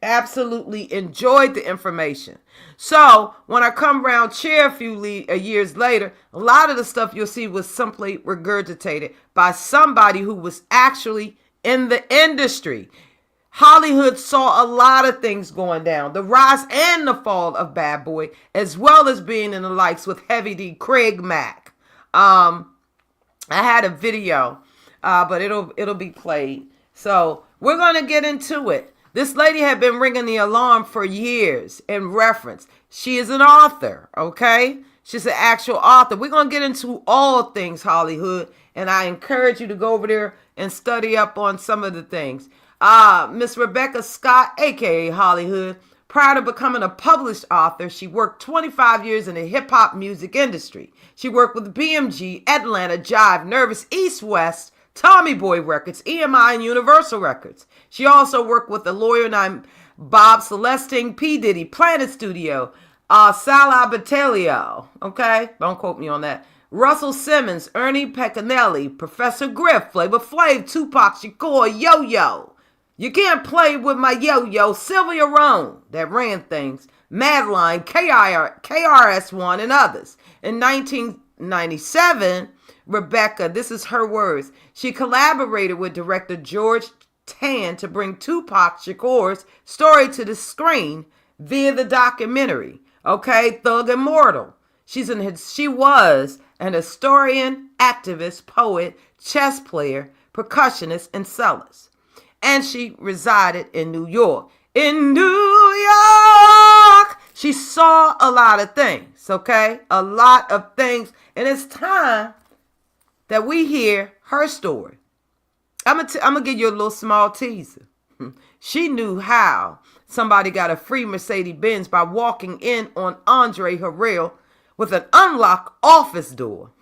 absolutely enjoyed the information. So when I come around chair a few years later, a lot of the stuff you'll see was simply regurgitated by somebody who was actually in the industry. Hollywood saw a lot of things going down. The rise and the fall of Bad Boy, as well as being in the likes with Heavy D, Craig Mack. I had a video, but it'll be played. So we're going to get into it. This lady had been ringing the alarm for years in reference. She is an author, okay? She's an actual author. We're going to get into all things Hollywood, and I encourage you to go over there and study up on some of the things. Miss Rebecca Scott, aka Hollywood, prior to becoming a published author, she worked 25 years in the hip-hop music industry. She worked with BMG, Atlanta, Jive, Nervous, East West, Tommy Boy Records, EMI, and Universal Records. She also worked with a lawyer named Bob Celestine, P. Diddy, Planet Studio, Salah Batelio, okay? Don't quote me on that. Russell Simmons, Ernie Pecanelli, Professor Griff, Flavor Flav, Tupac Shakur, Yo-Yo. You can't play with my yo-yo, Sylvia Rhone, that ran things, Madeline, KRS-One, and others. In 1997, Rebecca, this is her words, she collaborated with director George Tan to bring Tupac Shakur's story to the screen via the documentary, okay, Thug Immortal. She was an historian, activist, poet, chess player, percussionist, and cellist. And she resided in New York. In New York, she saw a lot of things, okay? A lot of things. And it's time that we hear her story. I'm going to give you a little small teaser. She knew how somebody got a free Mercedes-Benz by walking in on Andre Harrell with an unlocked office door.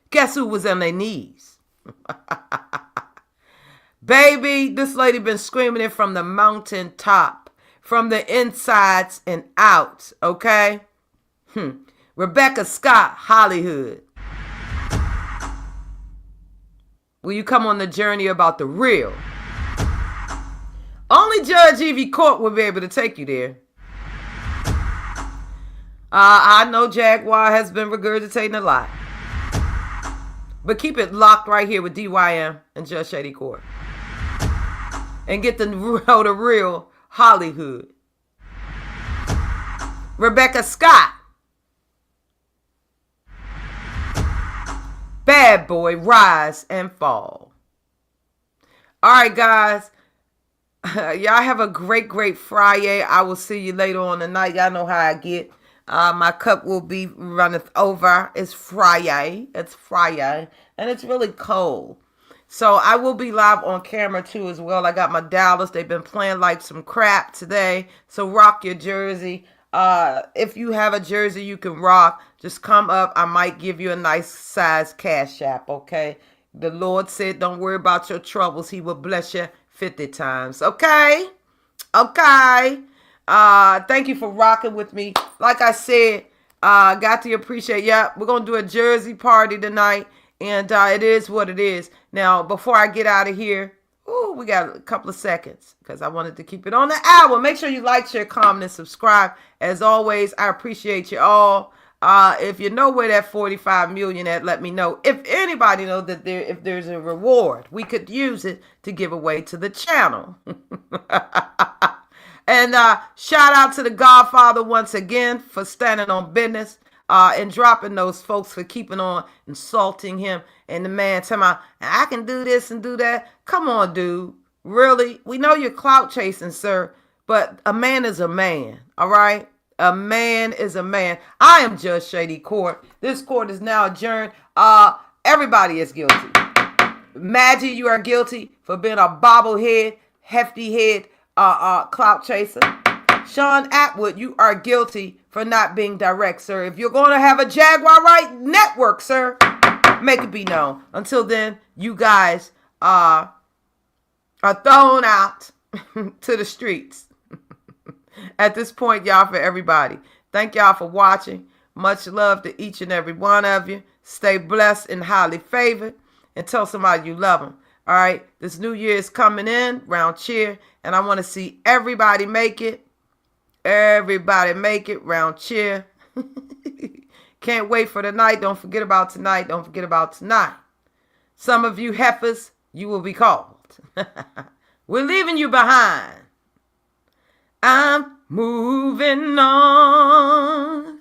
Guess who was on their knees? Baby, this lady been screaming it from the mountaintop, from the insides and out, okay? Rebecca Scott, Hollywood. Will you come on the journey about the real? Only Judge Evie Court will be able to take you there. I know Jaguar has been regurgitating a lot. But keep it locked right here with DYM and Judge Shady Court. And get the real Hollywood. Rebecca Scott. Bad Boy, Rise and Fall. All right, guys. Y'all have a great Friday. I will see you later on tonight. Y'all know how I get. My cup will be running over. It's Friday. And it's really cold. So I will be live on camera too as well. I got my Dallas. They've been playing like some crap today. So rock your jersey. If you have a jersey you can rock, just come up. I might give you a nice size cash app, okay? The Lord said don't worry about your troubles. He will bless you 50 times, okay? Okay. Thank you for rocking with me. Like I said, Got to appreciate. Yeah, we're gonna do a Jersey party tonight, and it is what it is. Now, before I get out of here, we got a couple of seconds because I wanted to keep it on the hour. Make sure you like, share, comment, and subscribe. As always, I appreciate you all. If you know where that 45 million at, let me know. If anybody knows that if there's a reward, we could use it to give away to the channel. And shout out to the Godfather once again for standing on business and dropping those folks for keeping on insulting him. And the man telling me, I can do this and do that. Come on, dude. Really? We know you're clout chasing, sir. But a man is a man, all right? A man is a man. I am Judge Shady Court. This court is now adjourned. Everybody is guilty. Madgie, you are guilty for being a bobblehead, hefty head, clout chaser. Shaun Attwood, you are guilty for not being direct, sir. If you're going to have a Jaguar Wright network, sir, make it be known. Until then, you guys are thrown out to the streets. At this point, y'all, for everybody, thank y'all for watching. Much love to each and every one of you. Stay blessed and highly favored. And tell somebody you love them. All right? This new year is coming in, round cheer. And I want to see everybody make it. Everybody make it, round cheer. Can't wait for tonight. Don't forget about tonight. Don't forget about tonight. Some of you heifers, you will be called. We're leaving you behind. I'm moving on.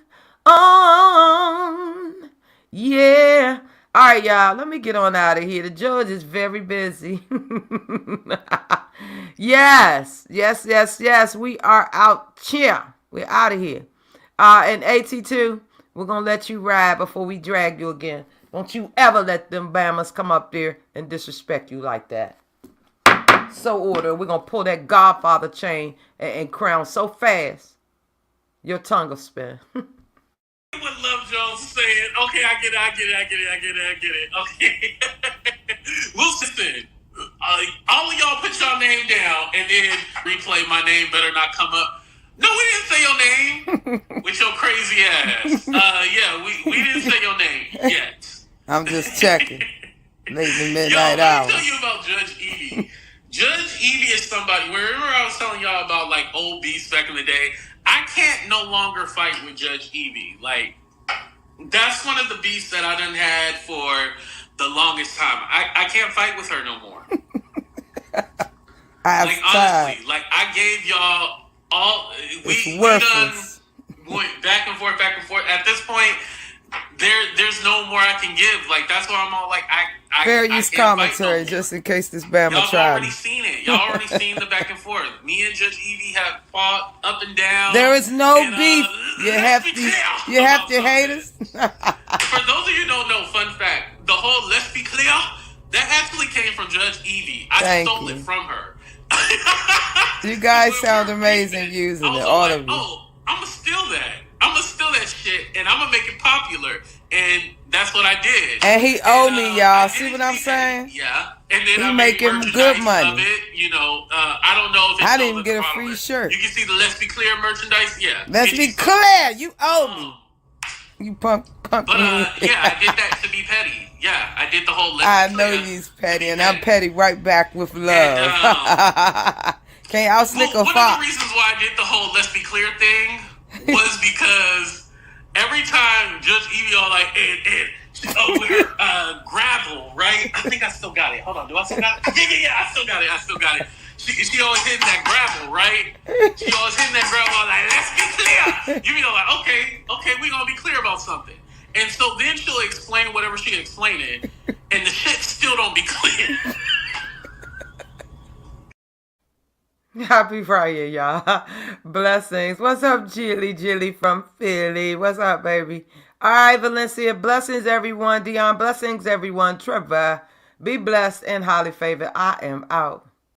Yeah. All right, y'all. Let me get on out of here. The judge is very busy. Yes. We are out here. We're out of here. And AT2, we're going to let you ride before we drag you again. Don't you ever let them Bamas come up there and disrespect you like that. So order, we're going to pull that Godfather chain and crown so fast, your tongue will spin. What Love Jones saying? Okay, I get it. Okay. Listen, all of y'all put your name down and then replay. My name better not come up. No, we didn't say your name with your crazy ass. Yeah, we didn't say your name yet. I'm just checking. Late in the midnight hour. Let me tell you about Judge Evie. Judge Evie is somebody. Remember I was telling y'all about like old beasts back in the day? I can't no longer fight with Judge Evie. Like, that's one of the beasts that I done had for the longest time. I can't fight with her no more. Honestly, like I gave y'all all. We done went back and forth. At this point, there's no more I can give. Like that's why I'm all like fair use commentary just in case this Bama y'all tried. Already seen it. Y'all already seen the back and forth. Me and Judge Evie have fought up and down. There is no beef. You have to haters. For those of you who don't know, fun fact: the whole "let's be clear" that actually came from Judge Evie. I stole it from her. You guys sound amazing using it, all of you. Oh, I'm gonna steal that. I'm gonna steal that shit and I'm gonna make it popular. And that's what I did. And he owed me, y'all. See what I'm saying? Yeah. And then he making good money. Of it. You know, I don't know if I didn't even get a free shirt. You can see the Let's Be Clear merchandise. Yeah. Let's be clear. You owe me. You punk. But yeah, I did that to be petty. Yeah, I did the whole. I know you's petty, and I'm petty right back with love. Can't outslick a fox. One of the reasons why I did the whole "let's be clear" thing was because every time Judge Evie all like, we're gravel, right? I think I still got it. Hold on, do I still got it? Yeah, I still got it. She always hitting that gravel, right? She always hitting that gravel like, let's be clear. You know, like, okay, we gonna be clear about something. And so then she'll explain whatever she explaining, and the shit still don't be clear. Happy Friday, y'all. Blessings. What's up, Jilly from Philly? What's up, baby? All right, Valencia. Blessings, everyone. Dion, blessings, everyone. Trevor, be blessed and highly favored. I am out.